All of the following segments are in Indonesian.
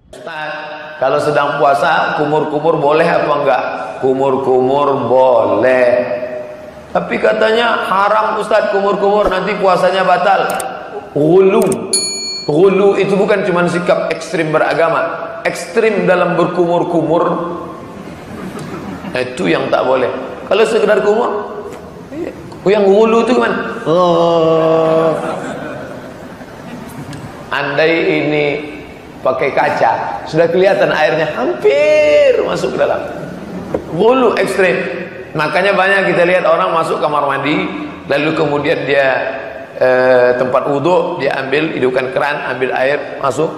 Ustaz, kalau sedang puasa kumur-kumur boleh apa enggak? Kumur-kumur boleh. Tapi katanya haram Ustaz kumur-kumur, nanti puasanya batal. Ghulu. Ghulu itu bukan cuma sikap ekstrim beragama, ekstrim dalam berkumur-kumur. Itu yang tak boleh. Kalau sekedar kumur, yang ghulu itu kan. Andai ini pakai kaca, sudah kelihatan airnya hampir masuk ke dalam. Ghulu ekstrim. Makanya banyak kita lihat orang masuk kamar mandi, lalu kemudian dia tempat wudhu, dia ambil, hidupkan keran, ambil air, masuk.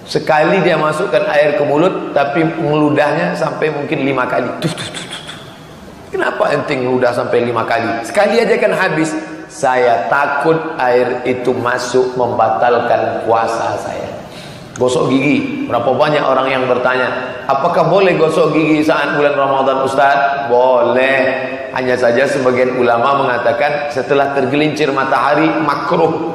Sekali dia masukkan air ke mulut, tapi ngeludahnya sampai mungkin 5 kali. Kenapa ente ngeludah sampai 5 kali? Sekali aja kan habis. Saya takut air itu masuk membatalkan puasa saya. Gosok gigi, berapa banyak orang yang bertanya, apakah boleh gosok gigi saat bulan Ramadan Ustaz? Boleh. Hanya saja sebagian ulama mengatakan setelah tergelincir matahari makruh.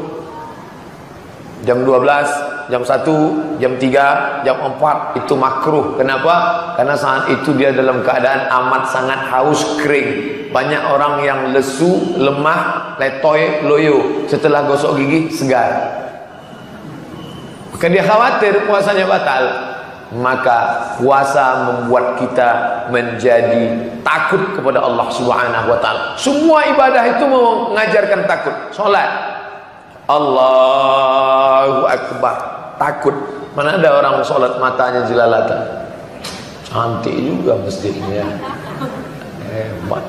Jam 12, jam 1, jam 3, jam 4 itu makruh. Kenapa? Karena saat itu dia dalam keadaan amat sangat haus, kering. Banyak orang yang lesu, lemah, letoy, loyo. Setelah gosok gigi segar. Maka dia khawatir puasanya batal. Maka puasa membuat kita menjadi takut kepada Allah Subhanahu wa taala. Semua ibadah itu mengajarkan takut. Salat, Allahu Akbar, takut. Mana ada orang salat matanya jelalatan. Cantik juga masjidnya. Hebat.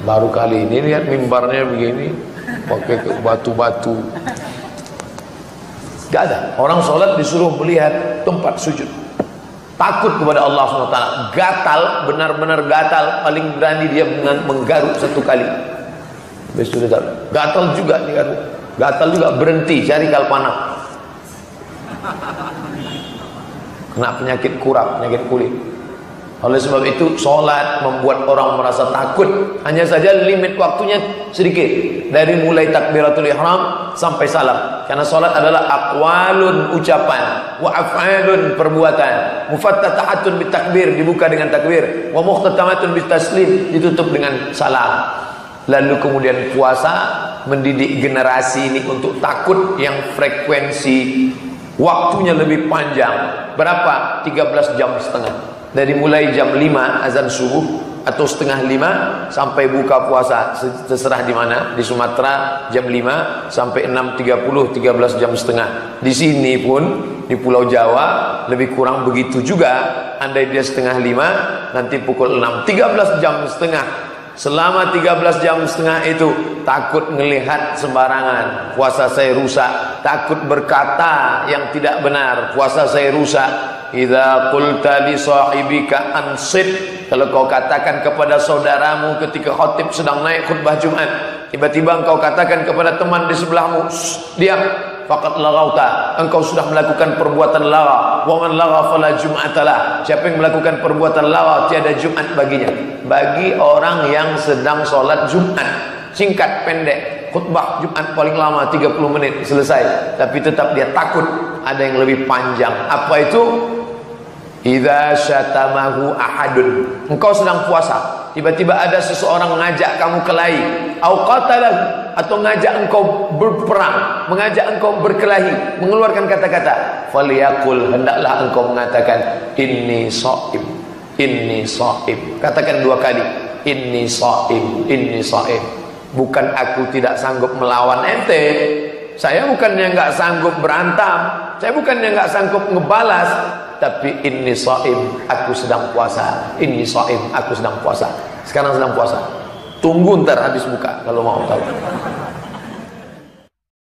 Baru kali ini lihat mimbarnya begini, pakai batu-batu. Gak ada. Orang sholat disuruh melihat tempat sujud. Takut kepada Allah SWT. Gatal, benar-benar gatal. Paling berani dia menggaruk 1 kali. Besok dia gatal juga nih, gatal juga, berhenti cari kalpana. Kena penyakit kurap, penyakit kulit. Oleh sebab itu sholat membuat orang merasa takut. Hanya saja limit waktunya sedikit, dari mulai takbiratul ihram sampai salam. Karena sholat adalah aqwalun, ucapan, wa af'alun, perbuatan. Mufattatahatun bitakbir, dibuka dengan takbir, wa mukhtatamatun bitaslim, ditutup dengan salam. Lalu kemudian puasa mendidik generasi ini untuk takut yang frekuensi waktunya lebih panjang. Berapa? 13,5 jam. Dari mulai jam 5 azan subuh atau setengah 5 sampai buka puasa, terserah di mana. Di Sumatera jam 5 sampai 6.30, 13,5 jam. Di sini pun di Pulau Jawa lebih kurang begitu juga. Andai dia setengah 5, nanti pukul 6, 13,5 jam. Selama 13,5 jam itu takut ngelihat sembarangan, puasa saya rusak. Takut berkata yang tidak benar, puasa saya rusak. Idza qulta li sahibika ansit, kalau kau katakan kepada saudaramu ketika khatib sedang naik khutbah Jumat, tiba-tiba engkau katakan kepada teman di sebelahmu, diam, faqad laghauta, engkau sudah melakukan perbuatan lagha. Wa man lagha fala jum'atalah, siapa yang melakukan perbuatan lagha tiada Jumat baginya. Bagi orang yang sedang sholat Jumat, singkat pendek, khutbah Jumat paling lama 30 menit selesai, tapi tetap dia takut ada yang lebih panjang. Apa itu? Idza syatamahu ahadun, engkau sedang puasa, tiba-tiba ada seseorang mengajak kamu kelahi, au qatalahu, atau ngajak engkau berperang, mengajak engkau berkelahi, mengeluarkan kata-kata, falyaqul, hendaklah engkau mengatakan inni shaim, inni shaim. Katakan 2 kali, inni shaim, inni shaim. Bukan aku tidak sanggup melawan ente, saya bukannya nggak sanggup berantem, saya bukannya nggak sanggup ngebalas, tapi inni shaim, aku sedang puasa. Inni shaim, aku sedang puasa. Sekarang sedang puasa. Tunggu ntar habis buka kalau mau tahu.